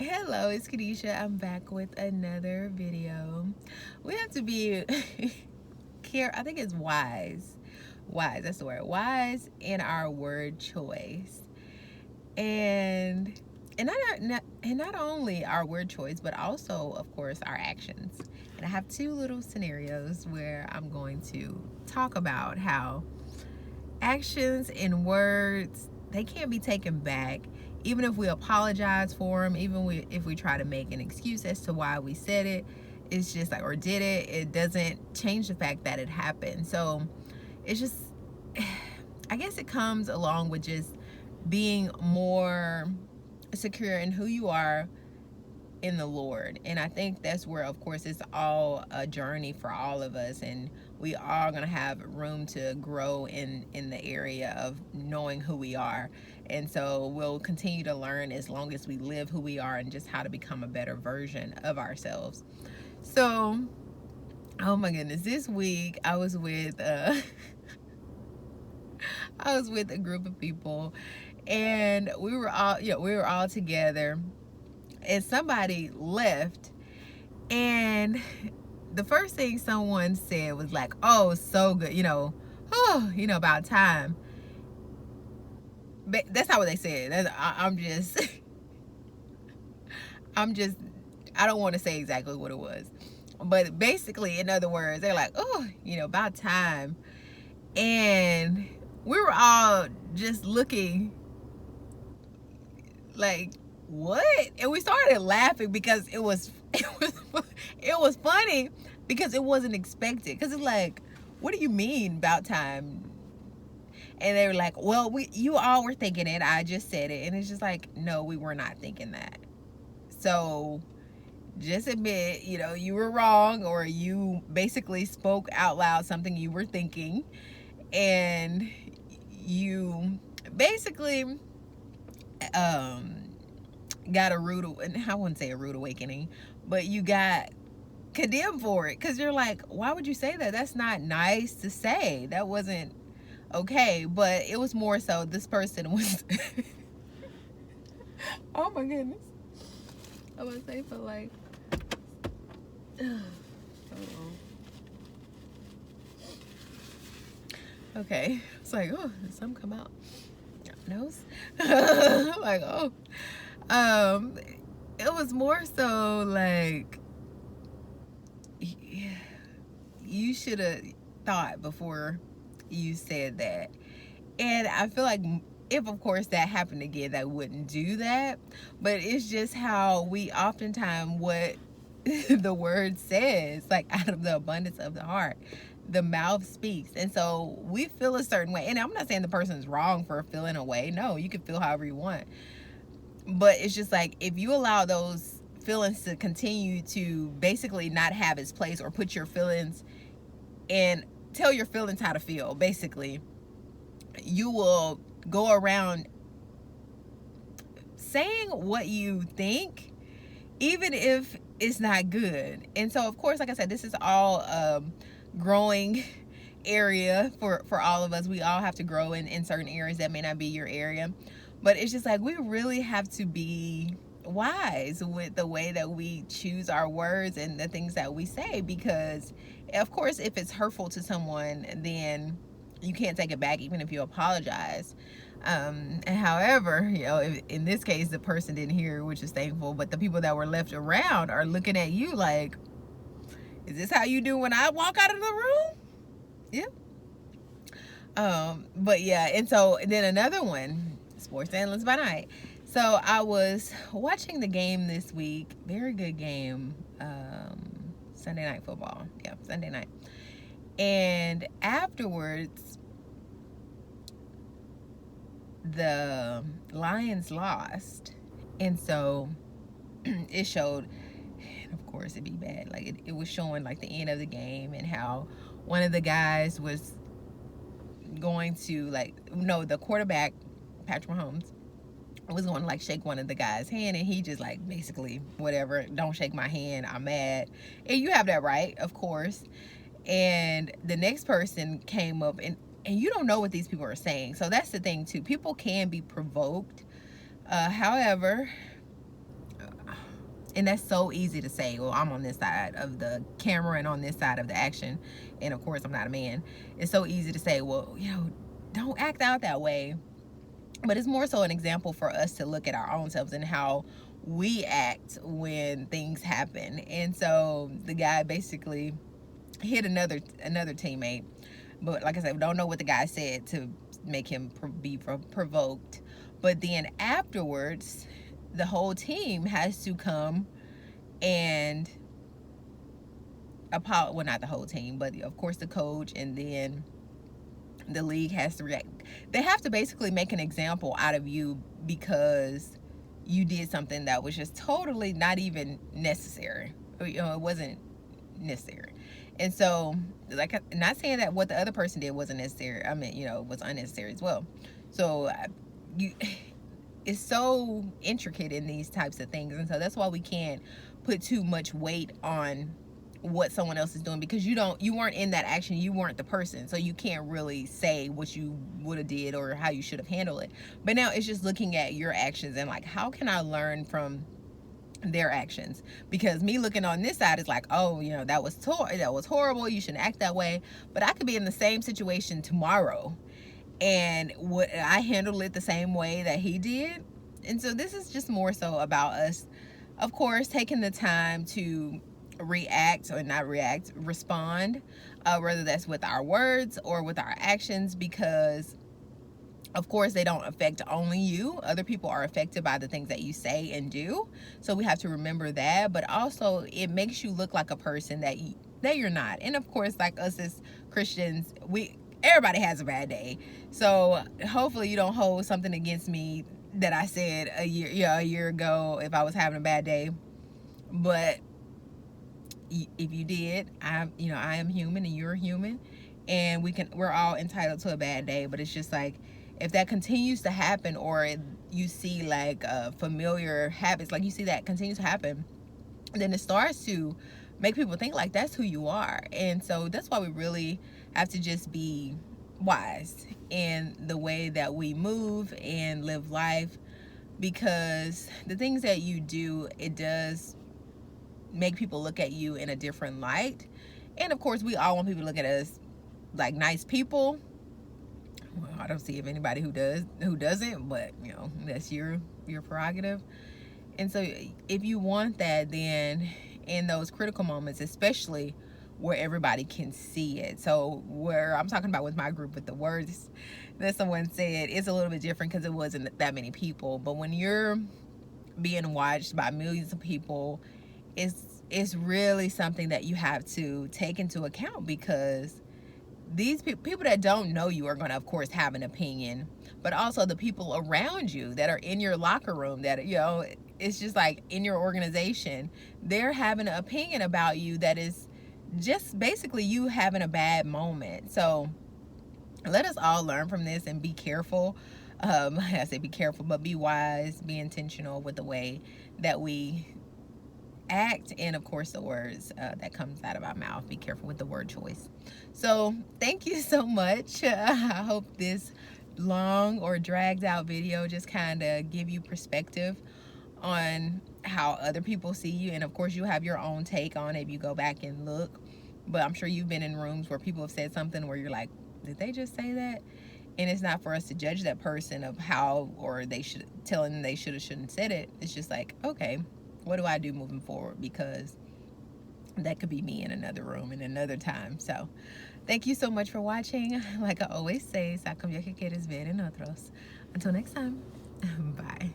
Hello, it's Kadisha. I'm back with another video. We have to be I think it's wise. Wise, that's the word. Wise in our word choice. And not only our word choice, but also, of course, our actions. And I have two little scenarios where I'm going to talk about how actions and words, they can't be taken back, even if we apologize for them, if we try to make an excuse as to why we said it. It's just like, or did it doesn't change the fact that it happened. So it's just, I guess it comes along with just being more secure in who you are in the Lord. And I think that's where, of course, it's all a journey for all of us, and we are going to have room to grow in the area of knowing who we are. And so we'll continue to learn as long as we live who we are and just how to become a better version of ourselves. So, oh my goodness, this week I was with I was with a group of people, and we were all together, and somebody left, and the first thing someone said was like, "Oh, so good, oh, about time." But that's not what they said. I'm just, I'm just, I don't want to say exactly what it was, but basically, in other words, they're like, "Oh, about time," and we were all just looking like, what? And we started laughing because it was funny because it wasn't expected. Because it's like, what do you mean about time? And they were like, well, you all were thinking it. I just said it. And it's just like, no, we were not thinking that. So just admit, you were wrong, or you basically spoke out loud something you were thinking, and you basically got a rude, I wouldn't say a rude awakening, but you got condemned for it, because you're like, why would you say that? That's not nice to say. That wasn't okay. But it was more so this person was oh my goodness, I would say for like okay, it's like, oh, did some come out nose? Like, oh, it was more so like, you should have thought before you said that. And I feel like, if of course that happened again, that wouldn't do that. But it's just how we oftentimes, what the word says, like, out of the abundance of the heart, the mouth speaks. And so we feel a certain way. And I'm not saying the person's wrong for feeling a way. No, you can feel however you want. But it's just like, if you allow those feelings to continue to basically not have its place, or put your feelings and tell your feelings how to feel, basically, you will go around saying what you think, even if it's not good. And so, of course, like I said, this is all growing area for all of us. We all have to grow in certain areas that may not be your area. But it's just like, we really have to be wise with the way that we choose our words and the things that we say, because, of course, if it's hurtful to someone, then you can't take it back, even if you apologize. However, in this case, the person didn't hear, which is thankful, but the people that were left around are looking at you like, is this how you do when I walk out of the room? Yeah. But yeah, and so then another one, Sports Analyst by Night. So I was watching the game this week, very good game, Sunday Night Football. Yeah, Sunday night. And afterwards, the Lions lost. And so it showed, and of course it'd be bad, like it was showing like the end of the game, and how one of the guys was going to, like, no, the quarterback, Patrick Mahomes, was going to like shake one of the guys' hand, and he just like, basically, whatever, don't shake my hand, I'm mad. And you have that right, of course. And the next person came up, and you don't know what these people are saying. So that's the thing too. People can be provoked. However, And that's so easy to say, well, I'm on this side of the camera and on this side of the action, and of course I'm not a man. It's so easy to say, well, don't act out that way. But it's more so an example for us to look at our own selves and how we act when things happen. And so the guy basically hit another teammate, but like I said, we don't know what the guy said to make him be provoked. But then afterwards, the whole team has to come and apologize. Well, not the whole team, but of course the coach, and then the league has to react. They have to basically make an example out of you because you did something that was just totally not even necessary. It wasn't necessary. And so, like, not saying that what the other person did wasn't necessary. I mean, it was unnecessary as well. So it's so intricate in these types of things, and so that's why we can't put too much weight on what someone else is doing, because you weren't in that action, you weren't the person, so you can't really say what you would have did or how you should have handled it. But now it's just looking at your actions and like, how can I learn from their actions? Because me looking on this side is like, oh, that was horrible, you shouldn't act that way. But I could be in the same situation tomorrow, and would I handle it the same way that he did? And so this is just more so about us, of course, taking the time to respond, whether that's with our words or with our actions, because of course they don't affect only you. Other people are affected by the things that you say and do. So we have to remember that, but also it makes you look like a person that you're not. And of course, like us as Christians, everybody has a bad day. So hopefully you don't hold something against me that I said a year ago if I was having a bad day. But if you did, I am human and you're human, and we're all entitled to a bad day. But it's just like, if that continues to happen, or you see like familiar habits, like you see that continues to happen, then it starts to make people think like that's who you are. And so that's why we really have to just be wise in the way that we move and live life, because the things that you do, it does make people look at you in a different light. And of course, we all want people to look at us like nice people. Well, I don't see if anybody who doesn't, but that's your prerogative. And so if you want that, then in those critical moments, especially where everybody can see it. So where I'm talking about with my group, with the words that someone said, it's a little bit different because it wasn't that many people. But when you're being watched by millions of people, it's really something that you have to take into account, because these people that don't know you are going to, of course, have an opinion, but also the people around you that are in your locker room, that it's just like in your organization, they're having an opinion about you that is just basically you having a bad moment. So let us all learn from this and be careful. I say be careful, but be wise, be intentional with the way that we act, and of course the words that comes out of our mouth. Be careful with the word choice. So thank you so much. I hope this long or dragged out video just kind of give you perspective on how other people see you, and of course you have your own take on it if you go back and look. But I'm sure you've been in rooms where people have said something where you're like, did they just say that? And it's not for us to judge that person of how, or they should tell them they should have shouldn't said it. It's just like, okay, what do I do moving forward? Because that could be me in another room in another time. So thank you so much for watching. Like I always say, sa como yo que quieres ver en otros. Until next time, bye.